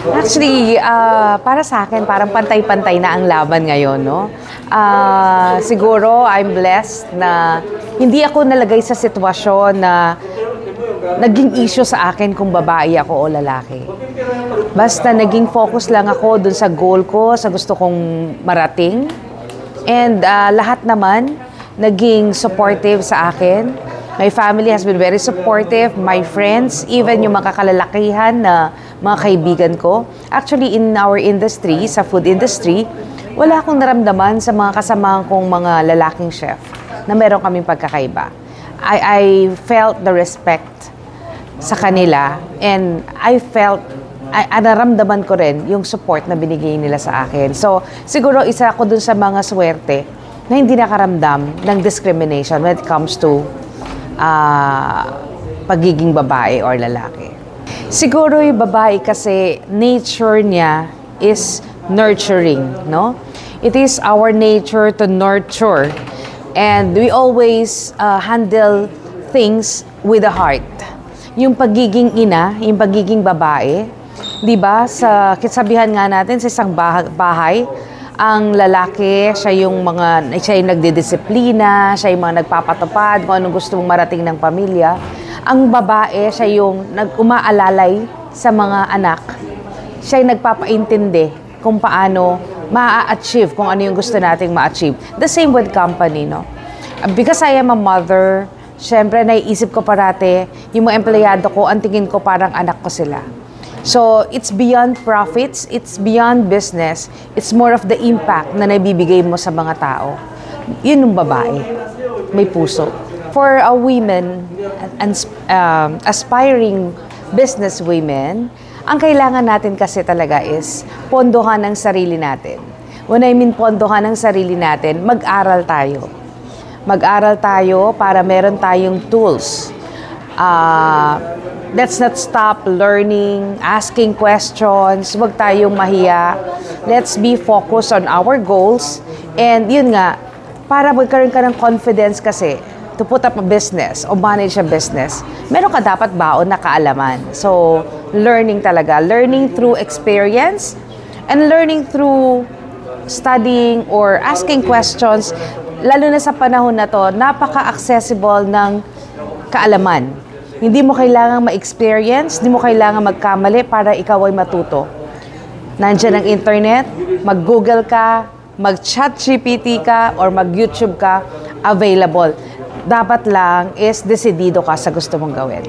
Actually, para sa akin, parang pantay-pantay na ang laban ngayon, no? Siguro, I'm blessed na hindi ako nalagay sa sitwasyon na naging issue sa akin kung babae ako o lalaki. Basta naging focus lang ako dun sa goal ko, sa gusto kong marating. And lahat naman, naging supportive sa akin. My family has been very supportive, my friends, even yung mga kalalakihan na mga kaibigan ko. Actually, in our industry, sa food industry, wala akong naramdaman sa mga kasamahan kong mga lalaking chef na meron kaming pagkakaiba. I felt the respect sa kanila and naramdaman ko rin yung support na binigay nila sa akin. So, siguro isa ako dun sa mga swerte na hindi nakaramdam ng discrimination when it comes to pagiging babae or lalaki. Siguro yung babae kasi nature niya is nurturing, no? It is our nature to nurture and we always handle things with the heart. Yung pagiging ina, yung pagiging babae, di ba? Sa kisabihan nga natin sa isang bahay, ang lalaki, siya yung nagdidisiplina, siya yung mga nagpapatupad kung anong gusto mong marating ng pamilya. Ang babae, siya yung umaalalay sa mga anak. Siya yung nagpapaintindi kung paano ma-achieve, kung ano yung gusto nating ma-achieve. The same with company, no? Because I am a mother, syempre naiisip ko parate, yung mga empleyado ko, ang tingin ko parang anak ko sila. So, it's beyond profits, it's beyond business, it's more of the impact na naibibigay mo sa mga tao. Yun yung babae, may puso. For women, aspiring business women, ang kailangan natin kasi talaga is pondohan ng sarili natin. When I mean pondohan ng sarili natin, mag-aral tayo. Mag-aral tayo para meron tayong tools. Let's not stop learning, asking questions. Huwag tayong mahiya. Let's be focused on our goals. And yun nga, para magkaroon ka ng confidence kasi to put up a business o manage a business, meron ka dapat baon na kaalaman. So, learning talaga. Learning through experience and learning through studying or asking questions. Lalo na sa panahon na to, napaka-accessible ng kaalaman. Hindi mo kailangang ma-experience, hindi mo kailangang magkamali para ikaw ay matuto. Nandiyan ang internet, mag-Google ka, mag-ChatGPT ka, or mag-YouTube ka, available. Dapat lang is desidido ka sa gusto mong gawin.